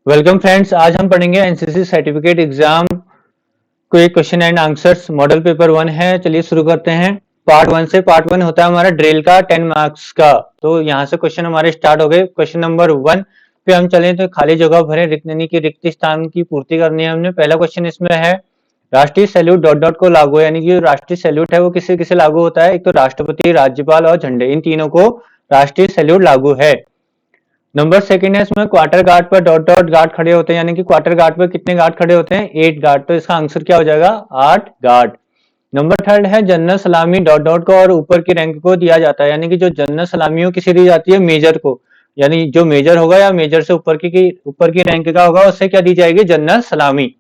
Welcome friends, आज हम पढ़ेंगे एनसीसी सर्टिफिकेट एग्जाम को एक question and answers model paper 1 है। चलिए शुरू करते हैं पार्ट 1 से। पार्ट 1 होता है हमारा ड्रिल का 10 मार्क्स का। तो यहाँ से क्वेश्चन हमारे स्टार्ट हो गए। क्वेश्चन नंबर 1 पे हम चले तो खाली जगह भरे यानी कि रिक्त स्थान की पूर्ति करनी है हमने। पहला क्वेश्चन इसमें है राष्ट्रीय सैल्यूट डॉट डॉट को लागू है, यानी कि राष्ट्रीय सैल्यूट है वो किसे किसे लागू होता है। एक तो राष्ट्रपति, राज्यपाल और झंडे, इन तीनों को राष्ट्रीय सैल्यूट लागू है। नंबर सेकंड है इसमें क्वार्टर गार्ड पर डॉट डॉट गार्ड खड़े होते हैं, यानी कि क्वार्टर गार्ड पर कितने गार्ड खड़े होते हैं, 8 गार्ड। तो इसका आंसर क्या हो जाएगा, 8 गार्ड। नंबर थर्ड है जनरल सलामी डॉट डॉट को और ऊपर की रैंक को दिया जाता है, यानी कि जो जनरल सलामी हो किसे दी जाती है, मेजर को। यानी जो मेजर होगा या मेजर से ऊपर की रैंक का होगा उससे क्या दी जाएगी, जनरल सलामी।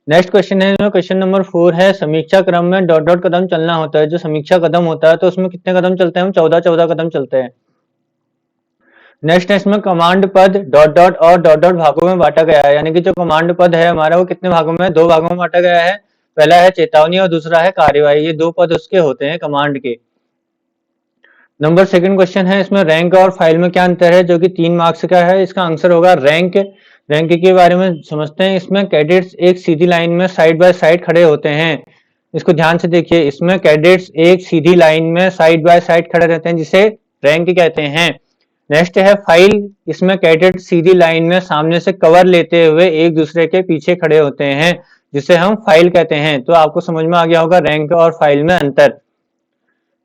नेक्स्ट क्वेश्चन है, क्वेश्चन नंबर 4 है समीक्षा क्रम में डॉट डॉट कदम चलना होता है। जो समीक्षा कदम होता है तो उसमें कितने कदम चलते हैं हम, 14 कदम चलते हैं। नेक्स्ट है इसमें कमांड पद डॉट डॉट और डॉट डॉट भागों में बांटा गया है, यानी कि जो कमांड पद है हमारा वो कितने भागों में, 2 भागों में बांटा गया है। पहला है चेतावनी और दूसरा है कार्यवाही। ये 2 पद उसके होते हैं कमांड के। नंबर सेकंड क्वेश्चन है इसमें रैंक और फाइल में क्या अंतर है, जो कि 3 मार्क्स का है। इसका आंसर होगा रैंक। रैंक के बारे में समझते हैं। इसमें कैडेट्स एक सीधी लाइन में साइड बाय साइड खड़े होते हैं। इसको ध्यान से देखिए, इसमें कैडेट्स एक सीधी लाइन में साइड बाय साइड खड़े रहते हैं, जिसे रैंक कहते हैं। नेक्स्ट है फाइल। इसमें कैडेट सीधी लाइन में सामने से कवर लेते हुए एक दूसरे के पीछे खड़े होते हैं, जिसे हम फाइल कहते हैं। तो आपको समझ में आ गया होगा रैंक और फाइल में अंतर।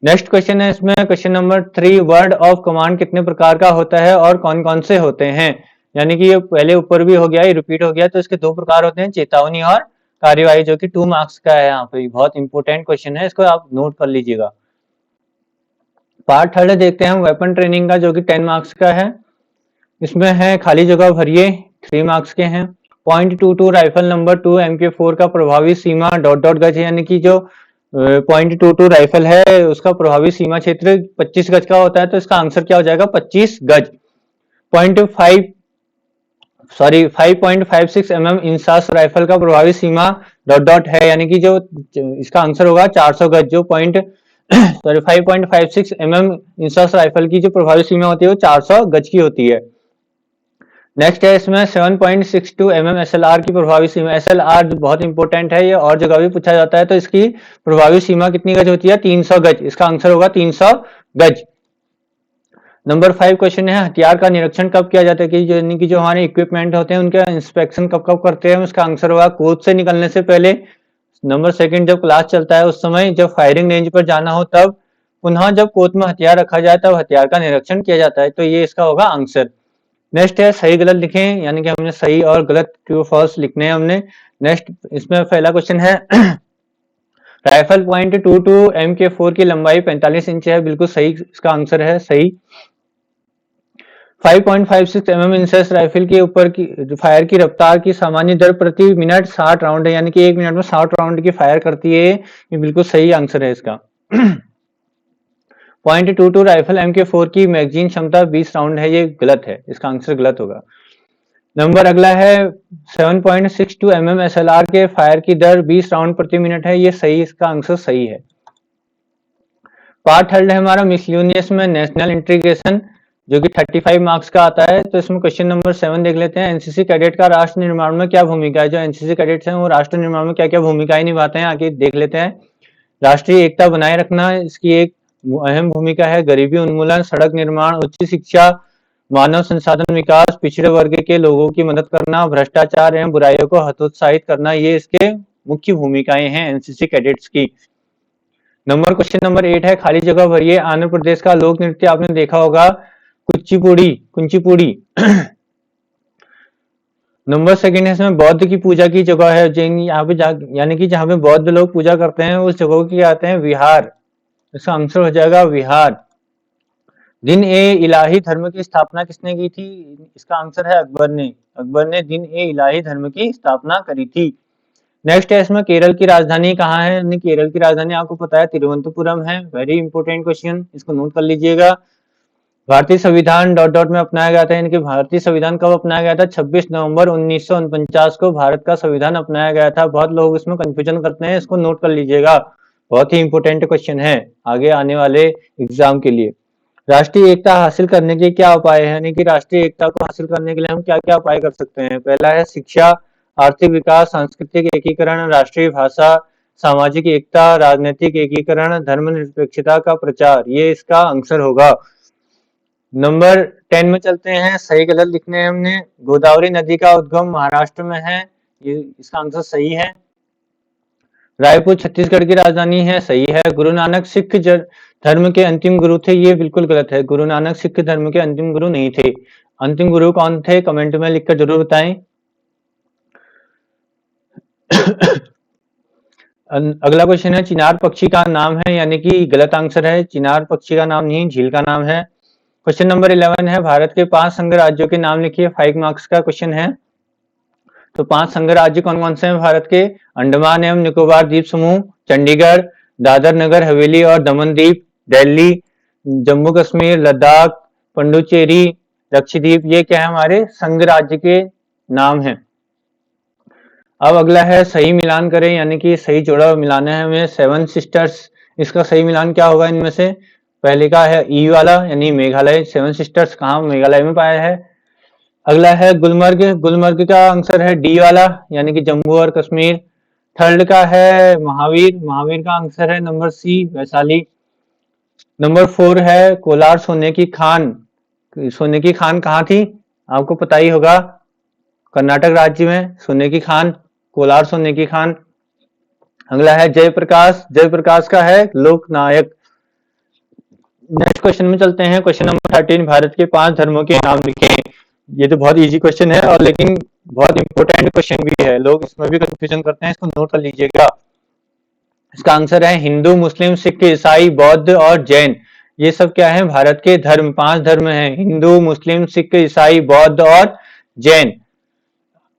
नेक्स्ट क्वेश्चन है इसमें question number 3, word of command कितने प्रकार का होता है और कौन कौन से होते हैं। यानी कि ये पहले ऊपर भी हो गया, ये रिपीट हो गया। तो इसके 2 प्रकार होते हैं, चेतावनी और कार्यवाही, जो कि 2 मार्क्स का है। यहाँ पे बहुत इंपॉर्टेंट क्वेश्चन है, इसको आप नोट कर लीजिएगा। पार्ट 3 देखते हैं हम वेपन ट्रेनिंग का, जो कि 10 मार्क्स का है। इसमें है खाली जगह भरिए, 3 मार्क्स के हैं। .22 राइफल नंबर 2 MK4 का प्रभावी सीमा डॉट डॉट गज है, यानी कि जो .22 राइफल है उसका प्रभावी सीमा क्षेत्र 25 गज का होता है। तो इसका आंसर क्या हो जाएगा, 25 गज। 5.56 इंसास राइफल का प्रभावी सीमा डॉट डॉट है, यानी कि जो इसका आंसर होगा 400 गज। जो 5.56 इंसास राइफल की जो प्रभावी सीमा होती है वो 400 गज की होती है। नेक्स्ट है इसमें 7.62 SLR की प्रभावी सीमा। SLR बहुत इंपॉर्टेंट है, ये और जगह भी पूछा जाता है। तो इसकी प्रभावी सीमा कितनी गज होती है, 300 गज। इसका आंसर होगा 300 गज। नंबर 5 क्वेश्चन है हथियार का निरीक्षण कब किया जाता है, कि यानी कि जो हमारे इक्विपमेंट होते हैं उनका इंस्पेक्शन कब कब करते हैं। उसका आंसर होगा कोच से निकलने से पहले। नंबर सेकंड, जब क्लास चलता है उस समय, जब फायरिंग रेंज पर जाना हो तब, पुनः जब कोच में हथियार रखा जाए तब हथियार का निरीक्षण किया जाता है। तो ये इसका होगा आंसर। नेक्स्ट है सही गलत लिखें, यानी कि हमने सही और गलत ट्रू फॉल्स लिखने हैं हमने। नेक्स्ट इसमें पहला क्वेश्चन है राइफल .22 MK4 की लंबाई 45 इंच है, बिल्कुल सही, इसका आंसर है सही। 5.56 इंसेस राइफल के ऊपर की फायर की रफ्तार की सामान्य दर प्रति मिनट 60 राउंड है, यानी कि 1 मिनट में 60 राउंड की फायर करती है। ये बिल्कुल सही आंसर है इसका। .22 राइफल MK4 की मैगजीन क्षमता 20 राउंड है, ये गलत है, इसका आंसर गलत होगा। नंबर अगला है 7.62 SLR के फायर की दर 20 राउंड प्रति मिनट है, ये सही, इसका आंसर सही है। पार्ट 3 है हमारा मिसलेनियस में नेशनल इंटीग्रेशन, जो कि 35 मार्क्स का आता है। तो इसमें क्वेश्चन नंबर 7 देख लेते हैं। एनसीसी कैडेट का राष्ट्र निर्माण में क्या भूमिका है। जो एनसीसी कैडेट्स हैं वो राष्ट्र निर्माण में क्या क्या भूमिकाएं निभाते हैं, आगे देख लेते हैं। राष्ट्रीय एकता बनाए रखना इसकी एक अहम भूमिका है। गरीबी उन्मूलन, सड़क निर्माण, उच्च शिक्षा, मानव संसाधन विकास, पिछड़े वर्ग के लोगों की मदद करना, भ्रष्टाचार एवं बुराइयों को हतोत्साहित करना, ये इसके मुख्य भूमिकाएं हैं एनसीसी कैडेट्स की। नंबर क्वेश्चन नंबर 8 है खाली जगह भरिए। आंध्र प्रदेश का लोक नृत्य आपने देखा होगा, कुचिपुड़ी। नंबर सेकंड है इसमें बौद्ध की पूजा की जगह है, यहाँ पे यानी कि जहाँ पे बौद्ध लोग पूजा करते हैं उस जगह की कहते हैं विहार। इसका आंसर हो जाएगा विहार। दिन ए इलाही धर्म की स्थापना किसने की थी, इसका आंसर है अकबर ने। अकबर ने दिन ए इलाही धर्म की स्थापना करी थी। नेक्स्ट है इसमें केरल की राजधानी कहाँ है। केरल की राजधानी आपको पता है तिरुवनंतपुरम है। वेरी इंपॉर्टेंट क्वेश्चन, इसको नोट कर लीजिएगा। भारतीय संविधान डॉट डॉट में अपनाया गया था, यानी कि भारतीय संविधान कब अपनाया गया था, 26 नवंबर 1949 को भारत का संविधान अपनाया गया था। बहुत लोग इसमें कंफ्यूजन करते हैं, इसको नोट कर लीजिएगा, बहुत ही इंपॉर्टेंट क्वेश्चन है आगे आने वाले एग्जाम के लिए। राष्ट्रीय एकता हासिल करने के क्या उपाय है, यानी कि राष्ट्रीय एकता को हासिल करने के लिए हम क्या क्या उपाय कर सकते हैं। पहला है शिक्षा, आर्थिक विकास, सांस्कृतिक एकीकरण, राष्ट्रीय भाषा, सामाजिक एकता, राजनीतिक एकीकरण, धर्मनिरपेक्षता का प्रचार, ये इसका आंसर होगा। नंबर 10 में चलते हैं, सही गलत लिखने हैं हमने। गोदावरी नदी का उद्गम महाराष्ट्र में है, ये इसका आंसर सही है। रायपुर छत्तीसगढ़ की राजधानी है, सही है। गुरु नानक सिख धर्म के अंतिम गुरु थे, ये बिल्कुल गलत है। गुरु नानक सिख धर्म के अंतिम गुरु नहीं थे। अंतिम गुरु कौन थे, कमेंट में लिखकर जरूर बताएं। अगला क्वेश्चन है, चिनार पक्षी का नाम है, यानी कि गलत आंसर है। चिनार पक्षी का नाम नहीं, झील का नाम है। क्वेश्चन नंबर 11 है, भारत के 5 संघ राज्यों के नाम लिखिए। 5 मार्क्स का क्वेश्चन है। तो 5 संघ राज्य कौन कौन से हैं भारत के? अंडमान एवं निकोबार द्वीप समूह, चंडीगढ़, दादर नगर हवेली और दमन द्वीप, दिल्ली, जम्मू कश्मीर, लद्दाख, पुडुचेरी, लक्षद्वीप, ये क्या है हमारे संघ राज्य के नाम हैं। अब अगला है सही मिलान करें, यानी कि सही जोड़ा मिलाना है हमें। 7 सिस्टर्स, इसका सही मिलान क्या होगा इनमें से? पहले का है ई वाला, यानी मेघालय। 7 सिस्टर्स कहाँ मेघालय में पाया है। अगला है गुलमर्ग, गुलमर्ग का आंसर है डी वाला, यानी कि जम्मू और कश्मीर। थर्ड का है महावीर, महावीर का आंसर है नंबर सी, वैशाली। नंबर 4 है कोलार सोने की खान। सोने की खान कहाँ थी, आपको पता ही होगा, कर्नाटक राज्य में सोने की खान, कोलार सोने की खान। अगला है जयप्रकाश, जयप्रकाश का है लोकनायक। नेक्स्ट क्वेश्चन में चलते हैं। क्वेश्चन नंबर 13, भारत के 5 धर्मों के नाम लिखें। ये तो बहुत इजी क्वेश्चन है और लेकिन बहुत इंपॉर्टेंट क्वेश्चन भी है, लोग इसमें भी कंफ्यूजन करते हैं, इसको नोट कर लीजिएगा। इसका आंसर है हिंदू, मुस्लिम, सिख, ईसाई, बौद्ध और जैन। ये सब क्या है, भारत के धर्म, 5 धर्म हैं, हिंदू, मुस्लिम, सिख, ईसाई, बौद्ध और जैन।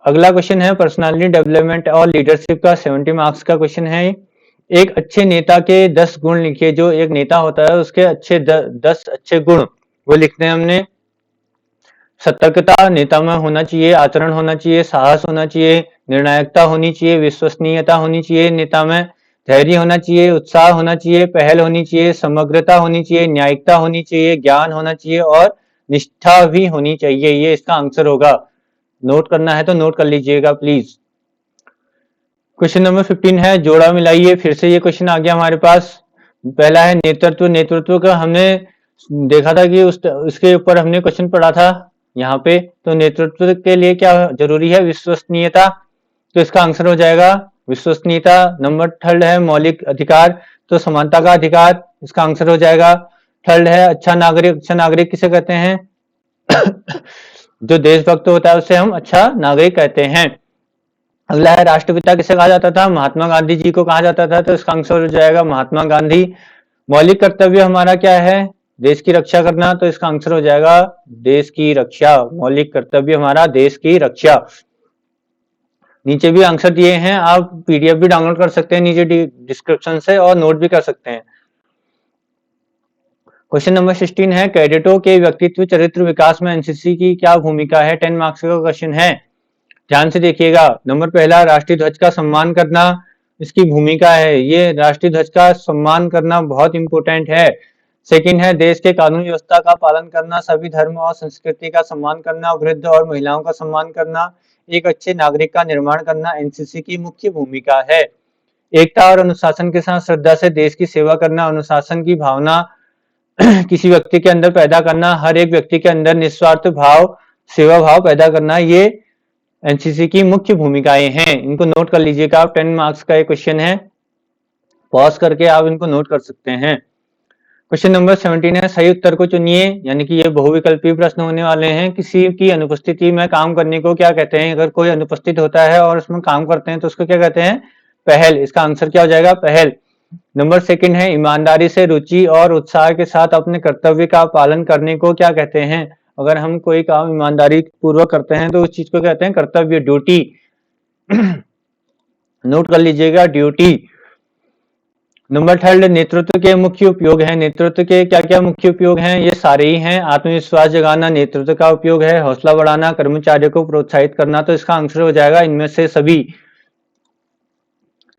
अगला क्वेश्चन है पर्सनालिटी डेवलपमेंट और लीडरशिप का, 70 मार्क्स का क्वेश्चन है। एक अच्छे नेता के 10 गुण लिखिए। जो एक नेता होता है उसके अच्छे 10 अच्छे गुण वो लिखते हैं हमने। सतर्कता नेता में होना चाहिए, आचरण होना चाहिए, साहस होना चाहिए, निर्णायकता होनी चाहिए, विश्वसनीयता होनी चाहिए नेता में, धैर्य होना चाहिए, उत्साह होना चाहिए, पहल होनी चाहिए, समग्रता होनी चाहिए, न्यायिकता होनी चाहिए, ज्ञान होना चाहिए और निष्ठा भी होनी चाहिए। ये इसका आंसर होगा। नोट करना है तो नोट कर लीजिएगा प्लीज। क्वेश्चन नंबर 15 है जोड़ा मिलाइए। फिर से ये क्वेश्चन आ गया हमारे पास। पहला है नेतृत्व, नेतृत्व का हमने देखा था कि उसके ऊपर हमने क्वेश्चन पढ़ा था यहाँ पे। तो नेतृत्व के लिए क्या जरूरी है, विश्वसनीयता, तो इसका आंसर हो जाएगा विश्वसनीयता। नंबर 3 है मौलिक अधिकार, तो समानता का अधिकार, इसका आंसर हो जाएगा। 3 है अच्छा नागरिक, अच्छा नागरिक किसे कहते हैं जो देशभक्त होता है उसे हम अच्छा नागरिक कहते हैं। अगला है राष्ट्रपिता किसे कहा जाता था, महात्मा गांधी जी को कहा जाता था, तो इसका आंसर हो जाएगा महात्मा गांधी। मौलिक कर्तव्य हमारा क्या है, देश की रक्षा करना, तो इसका आंसर हो जाएगा देश की रक्षा। मौलिक कर्तव्य हमारा देश की रक्षा। नीचे भी आंसर दिए हैं, आप पीडीएफ भी डाउनलोड कर सकते हैं नीचे डिस्क्रिप्शन से और नोट भी कर सकते हैं। क्वेश्चन नंबर 16 है कैडेटों के व्यक्तित्व चरित्र विकास में एनसीसी की क्या भूमिका है। 10 मार्क्स का क्वेश्चन है, ध्यान से देखिएगा। नंबर 1 राष्ट्रीय ध्वज का सम्मान करना, इसकी भूमिका है, ये राष्ट्रीय ध्वज का सम्मान करना बहुत इंपॉर्टेंट है। सेकंड है देश के कानून व्यवस्था का पालन करना, सभी धर्म और संस्कृति का सम्मान करना, वृद्ध और महिलाओं का सम्मान करना, एक अच्छे नागरिक का निर्माण करना एनसीसी की मुख्य भूमिका है। एकता और अनुशासन के साथ श्रद्धा से देश की सेवा करना, अनुशासन की भावना किसी व्यक्ति के अंदर पैदा करना, हर एक व्यक्ति के अंदर निस्वार्थ भाव, सेवा भाव पैदा करना, ये एनसीसी की मुख्य भूमिकाएं हैं। इनको नोट कर लीजिएगा आप, 10 मार्क्स का एक क्वेश्चन है, पॉज करके आप इनको नोट कर सकते हैं। क्वेश्चन नंबर 17 है सही उत्तर को चुनिए, यानी कि ये बहुविकल्पीय प्रश्न होने वाले हैं। किसी की अनुपस्थिति में काम करने को क्या कहते हैं। अगर कोई अनुपस्थित होता है और उसमें काम करते हैं तो उसको क्या कहते हैं, पहल। इसका आंसर क्या हो जाएगा, पहल। नंबर 2 है ईमानदारी से, रुचि और उत्साह के साथ अपने कर्तव्य का पालन करने को क्या कहते हैं। अगर हम कोई काम ईमानदारी पूर्वक करते हैं तो उस चीज को कहते हैं कर्तव्य, ड्यूटी। नोट कर लीजिएगा, ड्यूटी। नंबर 3 नेतृत्व के मुख्य उपयोग है। नेतृत्व के क्या क्या मुख्य उपयोग हैं, ये सारे ही हैं। आत्मविश्वास जगाना नेतृत्व का उपयोग है, हौसला बढ़ाना, कर्मचारियों को प्रोत्साहित करना, तो इसका आंसर हो जाएगा इनमें से सभी।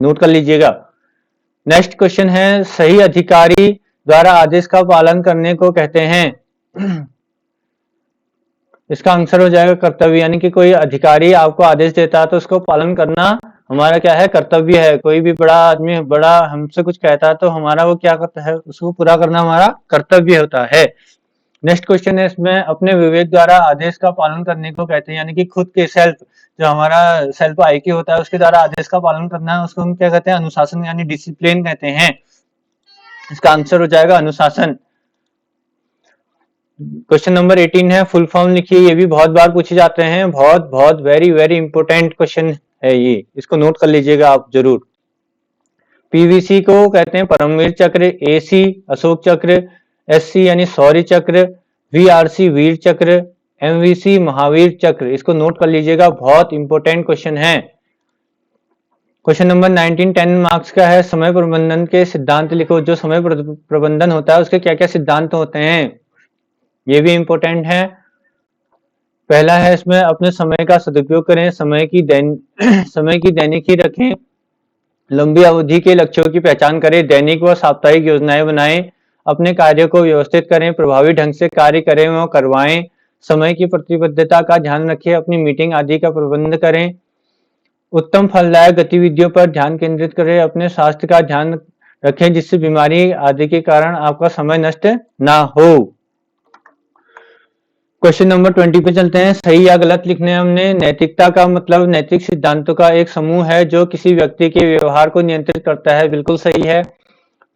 नोट कर लीजिएगा। नेक्स्ट क्वेश्चन है सही अधिकारी द्वारा आदेश का पालन करने को कहते हैं? इसका आंसर हो जाएगा कर्तव्य, यानी कि कोई अधिकारी आपको आदेश देता है तो उसको पालन करना हमारा क्या है? कर्तव्य है। कोई भी बड़ा आदमी बड़ा हमसे कुछ कहता है तो हमारा वो क्या करता है? उसको पूरा करना हमारा कर्तव्य होता है। नेक्स्ट क्वेश्चन है इसमें, अपने विवेक द्वारा आदेश का पालन करने को कहते हैं, यानी कि खुद के सेल्फ, जो हमारा सेल्फ आईक्यू होता है उसके द्वारा आदेश का पालन करना है, उसको हम क्या कहते हैं? अनुशासन यानी डिसिप्लिन कहते हैं। इसका आंसर हो जाएगा अनुशासन। क्वेश्चन नंबर 18 है, फुल फॉर्म लिखिए। ये भी बहुत बार पूछे जाते हैं, बहुत बहुत वेरी वेरी इंपोर्टेंट क्वेश्चन है ये, इसको नोट कर लीजिएगा आप जरूर। पीवीसी को कहते हैं परमवीर चक्र, एसी अशोक चक्र, एससी यानी शौर्य चक्र, वीआरसी वीर चक्र, एमवीसी महावीर चक्र। इसको नोट कर लीजिएगा, बहुत इंपोर्टेंट क्वेश्चन है। क्वेश्चन नंबर 19 10 मार्क्स का है, समय प्रबंधन के सिद्धांत लिखो। जो समय प्रबंधन होता है उसके क्या क्या सिद्धांत होते हैं, ये भी इंपोर्टेंट है। पहला है इसमें, अपने समय का सदुपयोग करें, समय की दैनिकी रखें, लंबी अवधि के लक्ष्यों की पहचान करें, दैनिक व साप्ताहिक योजनाएं बनाएं, अपने कार्यों को व्यवस्थित करें, प्रभावी ढंग से कार्य करें व करवाएं, समय की प्रतिबद्धता का ध्यान रखें, अपनी मीटिंग आदि का प्रबंध करें, उत्तम फलदायक गतिविधियों पर ध्यान केंद्रित करें, अपने स्वास्थ्य का ध्यान रखें जिससे बीमारी आदि के कारण आपका समय नष्ट ना हो। क्वेश्चन नंबर 20 पे चलते हैं, सही या गलत लिखने हमने। नैतिकता का मतलब नैतिक सिद्धांतों का एक समूह है जो किसी व्यक्ति के व्यवहार को नियंत्रित करता है, बिल्कुल सही है।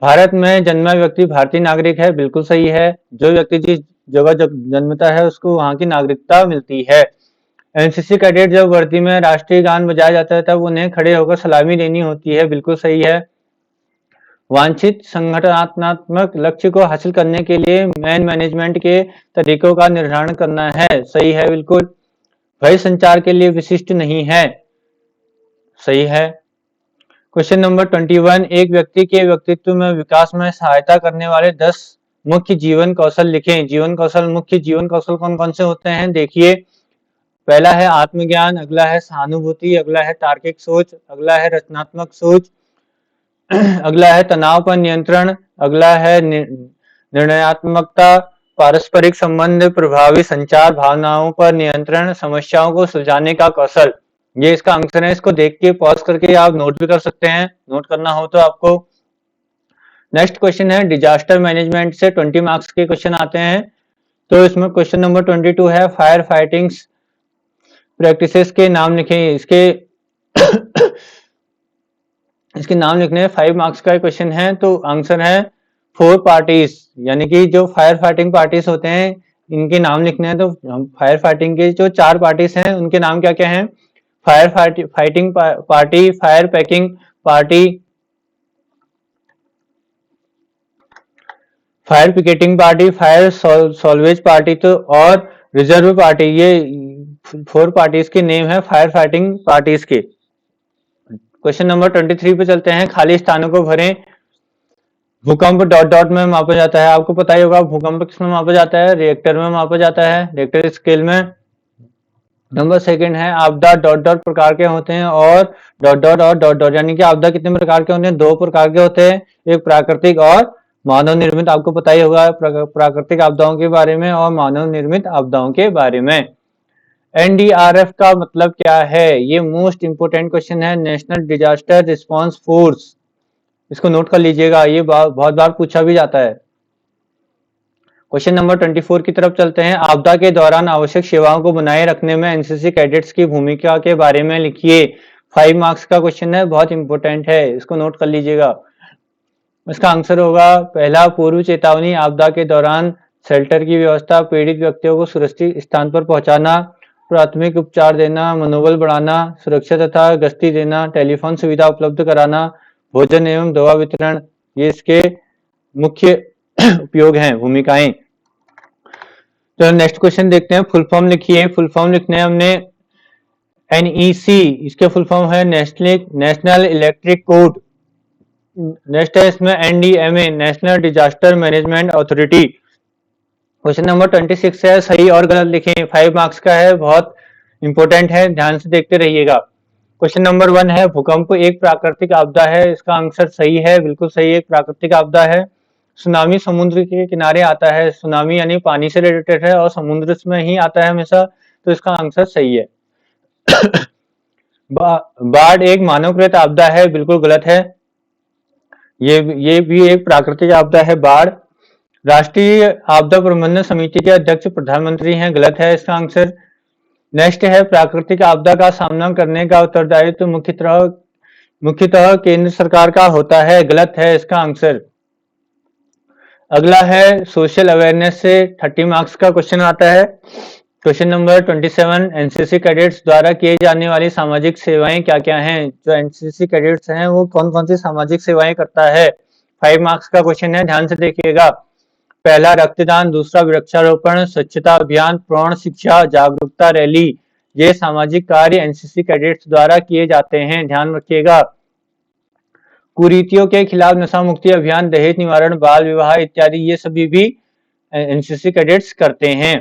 भारत में जन्मा व्यक्ति भारतीय नागरिक है, बिल्कुल सही है। जो व्यक्ति जिस जगह जन्मता है उसको वहां की नागरिकता मिलती है। एनसीसी कैडेट जब वर्दी में राष्ट्रीय गान बजाया जाता है तब उन्हें खड़े होकर सलामी देनी होती है, बिल्कुल सही है। वांछित संगठनात्मक लक्ष्य को हासिल करने के लिए मैनेजमेंट के तरीकों का निर्धारण करना है, सही है बिल्कुल। भय संचार के लिए विशिष्ट नहीं है, सही है। क्वेश्चन नंबर 21, एक व्यक्ति के व्यक्तित्व में विकास में सहायता करने वाले 10 मुख्य जीवन कौशल लिखें। जीवन कौशल, मुख्य जीवन कौशल कौन कौन से होते हैं देखिए। पहला है आत्मज्ञान, अगला है सहानुभूति, अगला है तार्किक सोच, अगला है रचनात्मक सोच, अगला है तनाव पर नियंत्रण, अगला है निर्णयात्मकता, पारस्परिक संबंध, प्रभावी संचार, भावनाओं पर नियंत्रण, समस्याओं को सुलझाने का कौशल। ये इसका आंसर है। इसको देख के पॉज करके आप नोट भी कर सकते हैं, नोट करना हो तो आपको। नेक्स्ट क्वेश्चन है, डिजास्टर मैनेजमेंट से 20 मार्क्स के क्वेश्चन आते हैं। तो इसमें क्वेश्चन नंबर 22 है, फायर फाइटिंग प्रैक्टिसेस के नाम लिखें। इसके नाम लिखने हैं, 5 मार्क्स का क्वेश्चन है। तो आंसर है 4 पार्टीज, यानी कि जो फायर फाइटिंग पार्टीज होते हैं इनके नाम लिखने हैं। तो फायर फाइटिंग के जो 4 पार्टीज हैं उनके नाम क्या क्या हैं? Fire fighting party, fire packing party, fire picketing party, fire salvage party तो और रिजर्व पार्टी। ये 4 पार्टीज के नेम है फायर फाइटिंग पार्टीज के। क्वेश्चन नंबर 23 पे चलते हैं, खाली स्थानों को भरें। भूकंप डॉट डॉट में मापा जाता है, आपको पता ही होगा भूकंप किसमें मापा जाता है? रिएक्टर में मापा जाता है, रिएक्टर स्केल में। नंबर सेकंड है, आपदा डॉट डॉट प्रकार के होते हैं और डॉट डॉट और डॉट डॉट, यानी कि आपदा कितने प्रकार के होते हैं? 2 प्रकार के होते हैं, एक प्राकृतिक और मानव निर्मित। आपको पता ही होगा प्राकृतिक आपदाओं के बारे में और मानव निर्मित आपदाओं के बारे में। एनडीआरएफ का मतलब क्या है? ये मोस्ट इंपोर्टेंट क्वेश्चन है, नेशनल डिजास्टर रिस्पांस फोर्स। इसको नोट कर लीजिएगा, ये बहुत बार पूछा भी जाता है। क्वेश्चन नंबर 24 की तरफ चलते हैं, आपदा के दौरान आवश्यक सेवाओं को बनाए रखने में एनसीसी कैडेट्स की भूमिका के बारे में लिखिए। 5 मार्क्स का क्वेश्चन है, बहुत इंपोर्टेंट है, इसको नोट कर लीजिएगा। इसका आंसर होगा पहला, पूर्व चेतावनी, आपदा के दौरान शेल्टर की व्यवस्था, पीड़ित व्यक्तियों को सुरक्षित स्थान पर पहुंचाना, प्राथमिक उपचार देना, मनोबल बढ़ाना, सुरक्षा तथा गश्ती देना, टेलीफोन सुविधा उपलब्ध कराना, भोजन एवं दवा वितरण। ये इसके मुख्य उपयोग हैं, भूमिकाएं। तो नेक्स्ट क्वेश्चन देखते हैं, फुल फॉर्म लिखिए। फुल फॉर्म लिखने हमने एनईसी, इसके फुल फॉर्म है नेशनल इलेक्ट्रिक कोड। नेक्स्ट है इसमें NDMA, national disaster management authority. Question number 26 है, सही और गलत लिखें। 5 मार्क्स का है, बहुत इंपोर्टेंट है, ध्यान से देखते रहिएगा। क्वेश्चन नंबर 1 है, भूकंप एक प्राकृतिक आपदा है। इसका आंसर सही है, बिल्कुल सही है, एक प्राकृतिक आपदा है। सुनामी समुद्र के किनारे आता है, सुनामी यानी पानी से रिलेटेड है और समुद्र में ही आता है हमेशा, तो इसका आंसर सही है। बाढ़ एक मानवकृत आपदा है, बिल्कुल गलत है। ये भी एक प्राकृतिक आपदा है बाढ़। राष्ट्रीय आपदा प्रबंधन समिति के अध्यक्ष प्रधानमंत्री हैं, गलत है इसका आंसर। नेक्स्ट है प्राकृतिक आपदा का सामना करने का उत्तरदायित्व मुख्यतः केंद्र सरकार का होता है, गलत है इसका आंसर। अगला है सोशल अवेयरनेस से 30 मार्क्स का क्वेश्चन आता है। क्वेश्चन नंबर 27, एनसीसी कैडेट्स द्वारा किए जाने वाली सामाजिक सेवाएं क्या क्या हैं? जो एनसीसी कैडेट्स हैं वो कौन कौन सी सामाजिक सेवाएं करता है? 5 मार्क्स का क्वेश्चन है, ध्यान से देखिएगा। पहला रक्तदान, दूसरा वृक्षारोपण, स्वच्छता अभियान, प्रौढ़ शिक्षा, जागरूकता रैली। ये सामाजिक कार्य एनसीसी कैडेट्स द्वारा किए जाते हैं, ध्यान रखिएगा। कुरीतियों के खिलाफ नशा मुक्ति अभियान, दहेज निवारण, बाल विवाह इत्यादि ये सभी भी एनसीसी कैडेट्स करते हैं।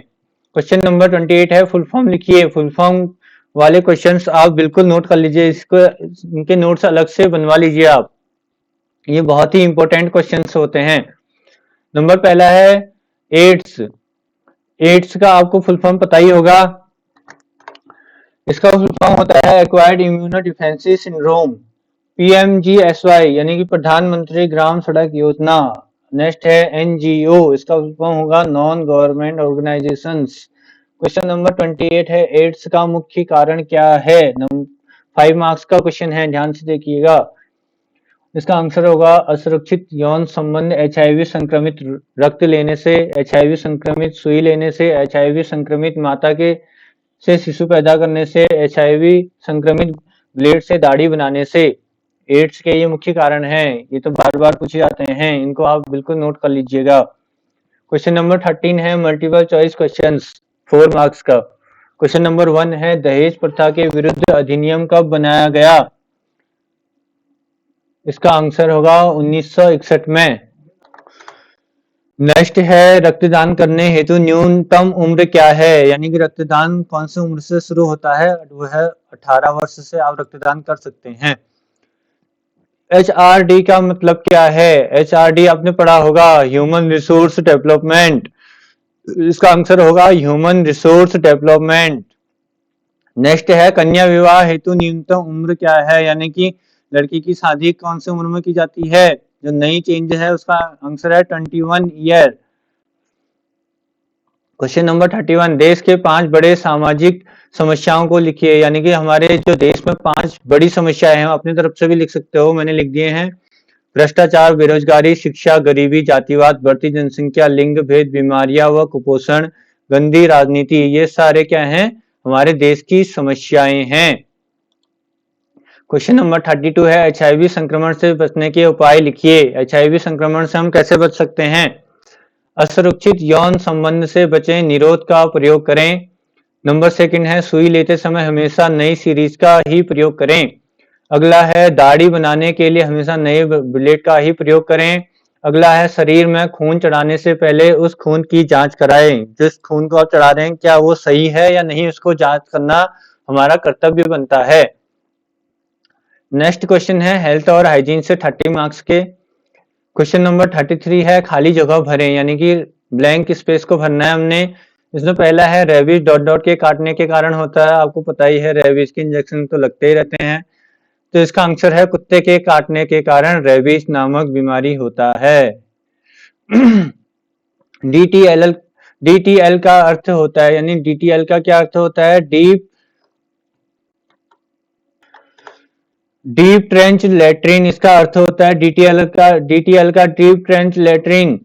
क्वेश्चन नंबर 28 है, फुल फॉर्म लिखिए। फुल फॉर्म वाले क्वेश्चंस आप बिल्कुल नोट कर लीजिए, इसको इनके नोट्स अलग से बनवा लीजिए आप, ये बहुत ही इंपॉर्टेंट क्वेश्चंस होते हैं। नंबर पहला है एड्स। एड्स का आपको फुल फॉर्म पता ही होगा, इसका फुल फॉर्म होता है एक्वायर्ड इम्यूनो डिफेंसी सिंड्रोम, पीएमजीएसवाई यानी कि प्रधानमंत्री ग्राम सड़क योजना। नेक्स्ट है एनजीओ, इसका फुल फॉर्म होगा non government organisations. Question number 28 है, एड्स का मुख्य कारण क्या है? 5 मार्क्स का क्वेश्चन है, ध्यान से देखिएगा। इसका आंसर होगा असुरक्षित यौन संबंध, एचआईवी संक्रमित रक्त लेने से, एचआईवी संक्रमित सुई लेने से, एचआईवी संक्रमित माता के से शिशु पैदा करने से, एचआईवी संक्रमित ब्लेड से दाढ़ी बनाने से। एड्स के ये मुख्य कारण हैं, ये तो बार बार पूछे जाते हैं, इनको आप बिल्कुल नोट कर लीजिएगा। क्वेश्चन नंबर 13 है मल्टीपल चॉइस क्वेश्चंस, 4 मार्क्स का। क्वेश्चन नंबर 1 है दहेज प्रथा के विरुद्ध अधिनियम कब बनाया गया? इसका आंसर होगा 1961 में। नेक्स्ट है रक्तदान करने हेतु न्यूनतम उम्र क्या है? यानी कि रक्तदान कौन सी उम्र से शुरू होता है? वो है 18 वर्ष से आप रक्तदान कर सकते हैं। HRD का मतलब क्या है? HRD आपने पढ़ा होगा, ह्यूमन रिसोर्स डेवलपमेंट, इसका आंसर होगा ह्यूमन रिसोर्स डेवलपमेंट। नेक्स्ट है कन्या विवाह हेतु न्यूनतम उम्र क्या है? यानी कि लड़की की शादी कौन सी उम्र में की जाती है? जो नई चेंज है उसका आंसर है 21 ईयर। क्वेश्चन नंबर 31, देश के 5 बड़े सामाजिक समस्याओं को लिखिए। यानी कि हमारे जो देश में 5 बड़ी समस्याएं हैं, अपनी तरफ से भी लिख सकते हो, मैंने लिख दिए हैं। भ्रष्टाचार, बेरोजगारी, शिक्षा, गरीबी, जातिवाद, बढ़ती जनसंख्या, लिंग भेद, बीमारियां व कुपोषण, गंदी राजनीति, ये सारे क्या हैं? हमारे देश की समस्याएं हैं। क्वेश्चन नंबर 32 है एचआईवी संक्रमण से बचने के उपाय लिखिए। एचआईवी संक्रमण से हम कैसे बच सकते हैं? असुरक्षित यौन संबंध से बचें, निरोध का प्रयोग करें। नंबर 2 है सुई लेते समय हमेशा नई सीरीज का ही प्रयोग करें। अगला है दाढ़ी बनाने के लिए हमेशा नए ब्लेड का ही प्रयोग करें। अगला है शरीर में खून चढ़ाने से पहले उस खून की जांच कराएं। जिस खून को आप चढ़ा रहे हैं क्या वो सही है या नहीं, उसको जांच करना हमारा कर्तव्य बनता है। नेक्स्ट क्वेश्चन है हेल्थ और हाइजीन से 30 मार्क्स के। क्वेश्चन नंबर 33 है खाली जगह भरें, यानी कि ब्लैंक स्पेस को भरना है हमने। इसमें पहला है रेबीज डॉट डॉट के काटने के कारण होता है, आपको पता ही है रेबीज के इंजेक्शन तो लगते ही रहते हैं, तो इसका आंसर है कुत्ते के काटने के कारण रेबीज नामक बीमारी होता है। डीटीएल का अर्थ होता है, यानी डीटीएल का क्या अर्थ होता है? डीप ट्रेंच लेट्रिन, इसका अर्थ होता है डीटीएल का deep trench latrine.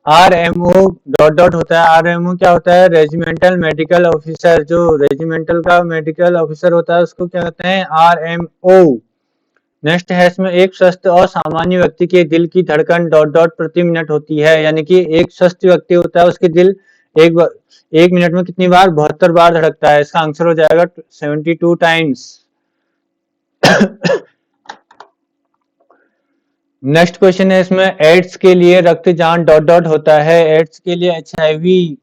RMO dot dot होता है, आरएमओ क्या होता है? रेजिमेंटल मेडिकल ऑफिसर, जो रेजिमेंटल का मेडिकल ऑफिसर होता है उसको क्या कहते हैं? आरएमओ। नेक्स्ट है इसमें एक स्वस्थ और सामान्य व्यक्ति के दिल की धड़कन डॉट डॉट प्रति मिनट होती है, यानी कि एक स्वस्थ व्यक्ति होता है उसके दिल एक मिनट में कितनी बार? 72 बार धड़कता है। इसका आंसर हो जाएगा 72 टाइम्स। नेक्स्ट क्वेश्चन है इसमें एड्स के लिए रक्त जांच डॉट डॉट होता है, एड्स के लिए एचआईवी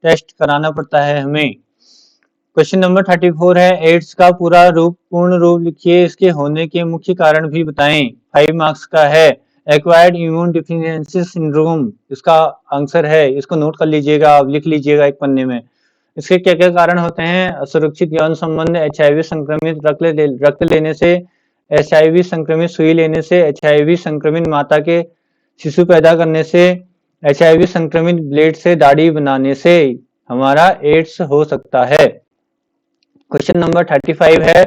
टेस्ट कराना पड़ता है हमें। क्वेश्चन नंबर 34 है एड्स का पूर्ण रूप लिखिए, इसके होने के मुख्य कारण भी बताएं। 5 मार्क्स का है। एक्वायर्ड इम्यून डिफिशियंसी सिंड्रोम इसका आंसर है, इसको नोट कर लीजिएगा, आप लिख लीजिएगा एक पन्ने में। इसके क्या क्या कारण होते हैं? असुरक्षित यौन संबंध, HIV संक्रमित रक्त लेने से, HIV संक्रमित सुई लेने से, HIV संक्रमित माता के शिशु पैदा करने से, HIV संक्रमित ब्लेड से दाढ़ी बनाने से हमारा एड्स हो सकता है। क्वेश्चन नंबर 35 है,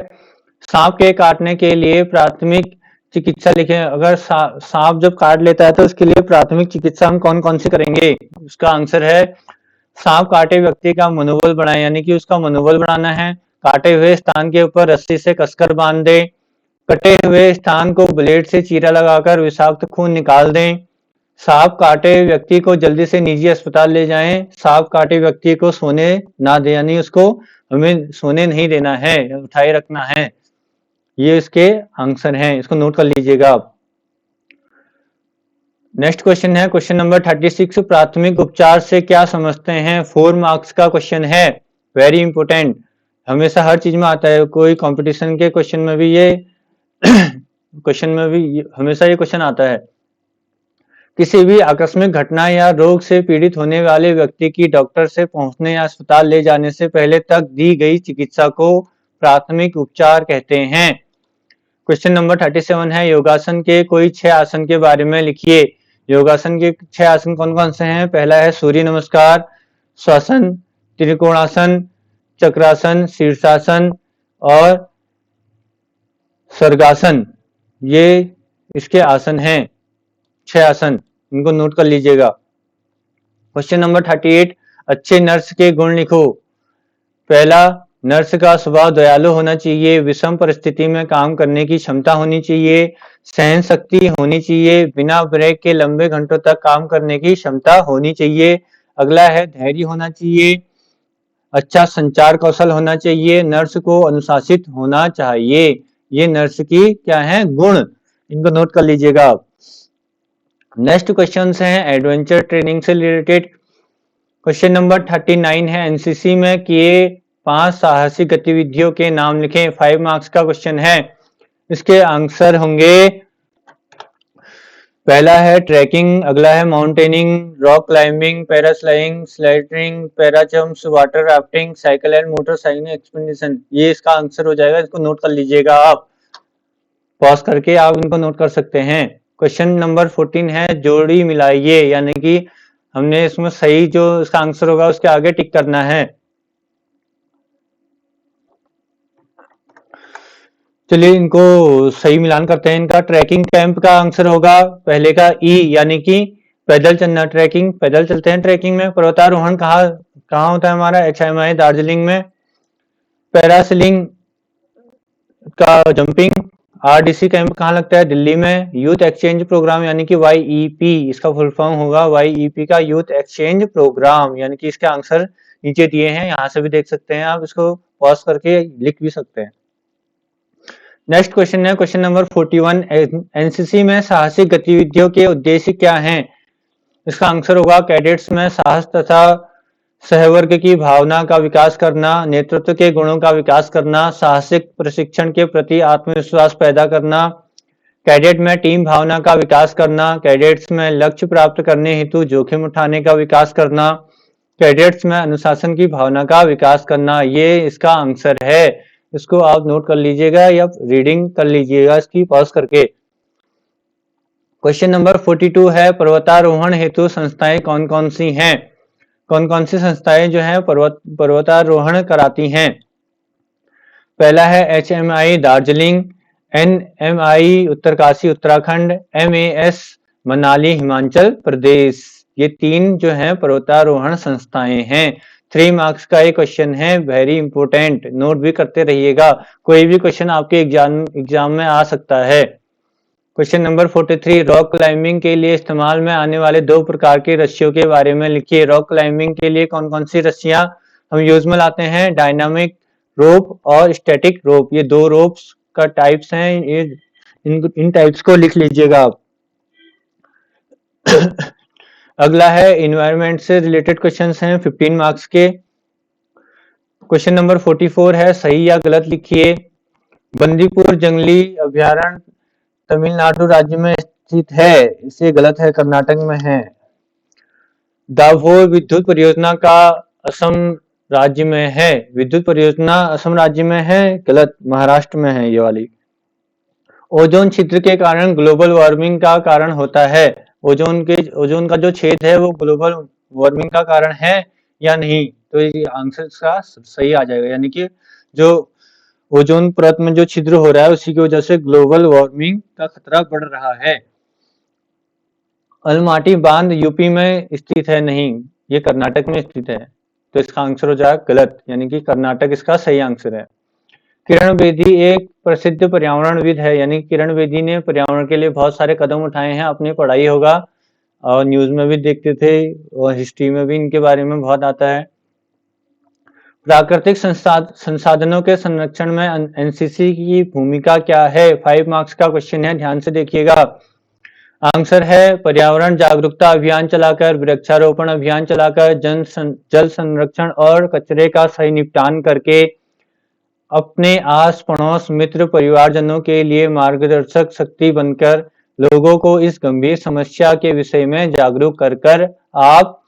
सांप के काटने के लिए प्राथमिक चिकित्सा लिखें। अगर सांप जब काट लेता है तो उसके लिए प्राथमिक चिकित्सा हम कौन कौन सी करेंगे? उसका आंसर है, सांप काटे व्यक्ति का मनोबल बढ़ाएं, यानी कि उसका मनोबल बढ़ाना है। काटे हुए स्थान के ऊपर रस्सी से कसकर बांध दें। कटे हुए स्थान को ब्लेड से चीरा लगाकर विषाक्त खून निकाल दें। सांप काटे व्यक्ति को जल्दी से निजी अस्पताल ले जाएं। सांप काटे व्यक्ति को सोने ना दे, यानी उसको हमें सोने नहीं देना है, उठाए रखना है। ये इसके आंसर हैं, इसको नोट कर लीजिएगा आप। नेक्स्ट क्वेश्चन है क्वेश्चन नंबर 36, प्राथमिक उपचार से क्या समझते हैं? 4 मार्क्स का क्वेश्चन है, वेरी इंपोर्टेंट, हमेशा हर चीज में आता है, कोई कंपटीशन के क्वेश्चन में भी ये हमेशा ये क्वेश्चन आता है। किसी भी आकस्मिक घटना या रोग से पीड़ित होने वाले व्यक्ति की डॉक्टर से पहुंचने या अस्पताल ले जाने से पहले तक दी गई चिकित्सा को प्राथमिक उपचार कहते हैं। क्वेश्चन नंबर 37 है, योगासन के कोई 6 आसन के बारे में लिखिए। योगासन के 6 आसन कौन कौन से हैं? पहला है सूर्य नमस्कार, श्वासन, त्रिकोणासन, चक्रासन, शीर्षासन और सर्गासन। ये इसके आसन हैं, 6 आसन, इनको नोट कर लीजिएगा। क्वेश्चन नंबर 38, अच्छे नर्स के गुण लिखो। पहला, नर्स का स्वभाव दयालु होना चाहिए, विषम परिस्थिति में काम करने की क्षमता होनी चाहिए, सहन शक्ति होनी चाहिए, बिना ब्रेक के लंबे घंटों तक काम करने की क्षमता होनी चाहिए। अगला है धैर्य होना चाहिए, अच्छा संचार कौशल होना चाहिए, नर्स को अनुशासित होना चाहिए। ये नर्स की क्या है? गुण, इनको नोट कर लीजिएगा आप। नेक्स्ट क्वेश्चन है एडवेंचर ट्रेनिंग से रिलेटेड। क्वेश्चन नंबर 39 है, एनसीसी में किए 5 साहसिक गतिविधियों के नाम लिखें। 5 मार्क्स का क्वेश्चन है, इसके आंसर होंगे, पहला है ट्रैकिंग, अगला है mountaineering, rock climbing, paragliding, sliding, parajumps, water rafting, cycle and motorcycle expedition. ये इसका आंसर हो जाएगा, इसको नोट कर लीजिएगा आप, पॉज करके आप इनको नोट कर सकते हैं। क्वेश्चन नंबर 14 है, जोड़ी मिलाइए, यानी कि हमने इसमें सही जो इसका आंसर होगा उसके आगे टिक करना है। चलिए इनको सही मिलान करते हैं। इनका ट्रैकिंग कैंप का आंसर होगा पहले का ई, यानी कि पैदल चलना, ट्रैकिंग, पैदल चलते हैं ट्रैकिंग में। पर्वतारोहण कहाँ होता है हमारा? HMI दार्जिलिंग में। पैरासेलिंग का जंपिंग, RDC कैंप कहाँ लगता है? दिल्ली में। यूथ एक्सचेंज प्रोग्राम यानी कि YEP, इसका फुल फॉर्म होगा YEP का यूथ एक्सचेंज प्रोग्राम, यानी कि इसके आंसर नीचे दिए हैं, यहाँ से भी देख सकते हैं आप, इसको पॉज करके लिख भी सकते हैं। नेक्स्ट क्वेश्चन है क्वेश्चन नंबर 41, एनसीसी में साहसिक गतिविधियों के उद्देश्य क्या हैं? इसका आंसर होगा कैडेट्स में साहस तथा सहवर्ग की भावना का विकास करना, नेतृत्व के गुणों का विकास करना, साहसिक प्रशिक्षण के प्रति आत्मविश्वास पैदा करना, कैडेट में टीम भावना का विकास करना, कैडेट्स में लक्ष्य प्राप्त करने हेतु जोखिम उठाने का विकास करना, कैडेट्स में अनुशासन की भावना का विकास करना। ये इसका आंसर है, इसको आप नोट कर लीजिएगा या रीडिंग कर लीजिएगा इसकी पॉज करके। क्वेश्चन नंबर 42 है, पर्वतारोहण हेतु संस्थाएं कौन कौन सी हैं? कौन कौन सी संस्थाएं जो हैं पर्वतारोहण कराती हैं? पहला है HMI Darjeeling, NMI Uttarkashi Uttarakhand, MAS Manali Himachal Pradesh. ये 3 जो हैं पर्वतारोहण संस्थाएं हैं। 3 मार्क्स का एक क्वेश्चन है, वेरी इंपोर्टेंट, नोट भी करते रहिएगा, कोई भी क्वेश्चन आपके एग्जाम में आ सकता है। क्वेश्चन नंबर 43, रॉक क्लाइंबिंग के लिए इस्तेमाल में आने वाले 2 प्रकार की रस्सियों के बारे में लिखिए। रॉक क्लाइंबिंग के लिए कौन कौन सी रस्सियां हम यूज में लाते हैं? डायनामिक रोप और स्टैटिक रोप, ये 2 रोप्स का टाइप्स हैं, ये इन टाइप्स को लिख लीजिएगा आप। अगला है इन्वायरमेंट से रिलेटेड क्वेश्चंस हैं 15 मार्क्स के। क्वेश्चन नंबर 44 है, सही या गलत लिखिए। बंदीपुर जंगली अभयारण्य तमिलनाडु राज्य में स्थित है, इसे गलत है, कर्नाटक में है। दाभोल विद्युत परियोजना का असम राज्य में है, विद्युत परियोजना असम राज्य में है, गलत, महाराष्ट्र में है ये वाली। ओजोन क्षेत्र के कारण ग्लोबल वार्मिंग का कारण होता है, ओजोन का जो छेद है वो ग्लोबल वार्मिंग का कारण है या नहीं, तो ये आंसर इसका सही आ जाएगा, यानी कि जो ओजोन परत में जो छिद्र हो रहा है उसी की वजह से ग्लोबल वार्मिंग का खतरा बढ़ रहा है। अलमाटी बांध यूपी में स्थित है, नहीं, ये कर्नाटक में स्थित है, तो इसका आंसर हो जाएगा गलत, यानी कि कर्नाटक इसका सही आंसर है। किरण बेदी एक प्रसिद्ध पर्यावरणविद है, यानी किरण बेदी ने पर्यावरण के लिए बहुत सारे कदम उठाए हैं, आपने पढ़ाई होगा और न्यूज में भी देखते थे और हिस्ट्री में भी इनके बारे में बहुत आता है। प्राकृतिक संसाधनों के संरक्षण में एनसीसी की भूमिका क्या है? 5 मार्क्स का क्वेश्चन है, ध्यान से देखिएगा। आंसर है पर्यावरण जागरूकता अभियान चलाकर, वृक्षारोपण अभियान चलाकर, जल संरक्षण और कचरे का सही निपटान करके, अपने आस पड़ोस मित्र परिवारजनों के लिए मार्गदर्शक शक्ति बनकर, लोगों को इस गंभीर समस्या के विषय में जागरूक कर कर आप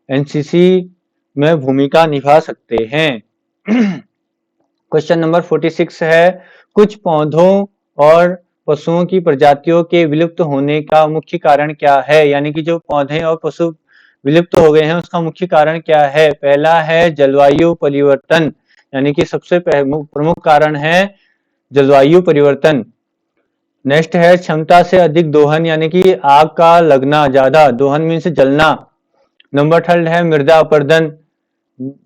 एनसीसी में भूमिका निभा सकते हैं। क्वेश्चन नंबर 46 है, कुछ पौधों और पशुओं की प्रजातियों के विलुप्त होने का मुख्य कारण क्या है? यानी कि जो पौधे और पशु विलुप्त हो गए हैं उसका मुख्य कारण क्या है? पहला है जलवायु परिवर्तन, यानी कि सबसे प्रमुख कारण है जलवायु परिवर्तन। नेक्स्ट है क्षमता से अधिक दोहन, यानी कि आग का लगना ज्यादा, दोहन मीन्स जलना। नंबर 3 है मृदा अपरदन।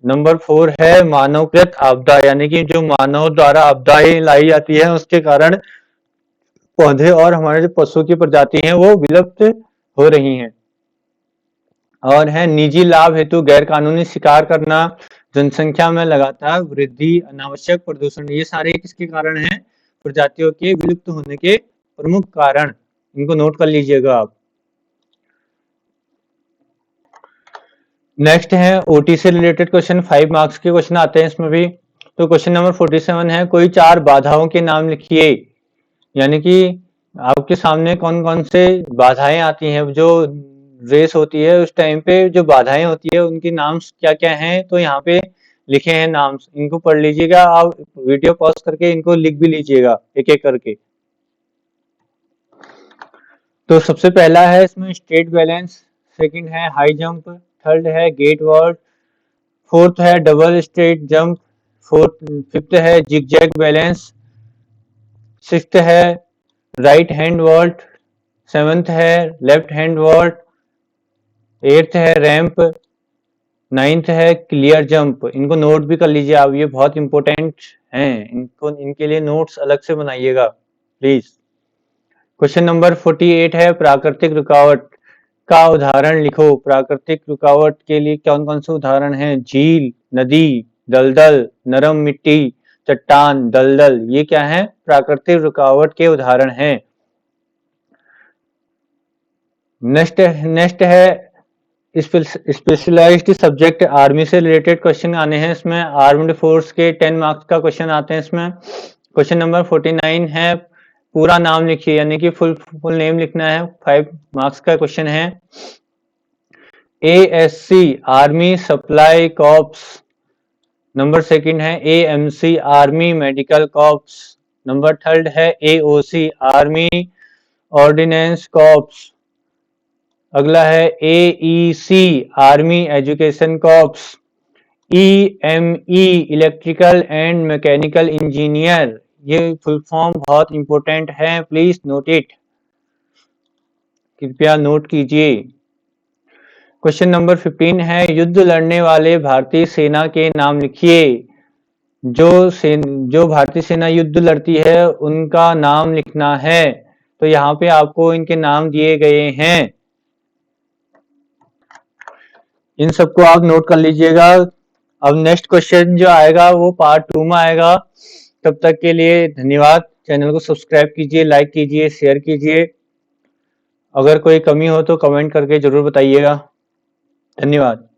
नंबर 4 है मानवकृत आपदा, यानी कि जो मानव द्वारा आपदाएं लाई जाती है उसके कारण पौधे और हमारे जो पशु की प्रजाति हैं वो विलुप्त हो रही हैं। और है निजी लाभ हेतु गैर कानूनी शिकार करना, जनसंख्या में लगातार वृद्धि, अनावश्यक प्रदूषण, ये सारे किसके कारण हैं? प्रजातियों के विलुप्त होने के प्रमुख कारण, इनको नोट कर लीजिएगा आप। नेक्स्ट है ओटी से रिलेटेड क्वेश्चन, 5 मार्क्स के क्वेश्चन आते हैं इसमें भी। तो क्वेश्चन नंबर 47 है, कोई 4 बाधाओं के नाम लिखिए, यानी कि आपके सामने कौन कौन से बाधाएं आती हैं, जो रेस होती है उस टाइम पे जो बाधाएं होती है उनके नाम क्या क्या हैं, तो यहाँ पे लिखे हैं नाम, इनको पढ़ लीजिएगा, आप वीडियो पॉज करके इनको लिख भी लीजिएगा एक एक करके। तो सबसे पहला है इसमें स्ट्रेट बैलेंस, सेकंड है हाई जंप, थर्ड है गेट वॉल्ट, फोर्थ है डबल स्ट्रेट जंप, फिफ्थ है जिगजैग बैलेंस, सिक्स्थ है राइट हैंड वॉल्ट, सेवंथ है लेफ्ट हैंड वॉल्ट, एट्थ है रैंप, नाइन्थ है क्लियर जंप। इनको नोट भी कर लीजिए आप, ये बहुत इंपॉर्टेंट हैं, इनके लिए नोट्स अलग से बनाइएगा प्लीज। क्वेश्चन नंबर 48 है प्राकृतिक रुकावट का उदाहरण लिखो। प्राकृतिक रुकावट के लिए कौन कौन से उदाहरण हैं? झील, नदी, दलदल, नरम मिट्टी, चट्टान, दलदल, ये क्या है? प्राकृतिक रुकावट के उदाहरण हैं। नेक्स्ट है स्पेशलाइज्ड सब्जेक्ट, आर्मी से रिलेटेड क्वेश्चन आने हैं इसमें, आर्म्ड फोर्स के 10 मार्क्स का क्वेश्चन आते हैं इसमें। क्वेश्चन नंबर 49 है पूरा नाम लिखिए, यानी कि फुल नेम लिखना है, 5 मार्क्स का क्वेश्चन है। ASC army supply corps, number second है AMC army medical corps, number third है AOC आर्मी ऑर्डिनेंस कॉर्प्स, अगला है AEC army education corps, EME electrical and mechanical engineer. ये फुल फॉर्म बहुत इंपॉर्टेंट है, प्लीज नोट इट, कृपया note कीजिए। Question number 15 है युद्ध लड़ने वाले भारतीय सेना के नाम लिखिए। जो भारतीय सेना युद्ध लड़ती है उनका नाम लिखना है, तो यहाँ पे आपको इनके नाम दिए गए हैं, इन सबको आप नोट कर लीजिएगा। अब नेक्स्ट क्वेश्चन जो आएगा वो पार्ट 2 में आएगा, तब तक के लिए धन्यवाद। चैनल को सब्सक्राइब कीजिए, लाइक कीजिए, शेयर कीजिए, अगर कोई कमी हो तो कमेंट करके जरूर बताइएगा। धन्यवाद।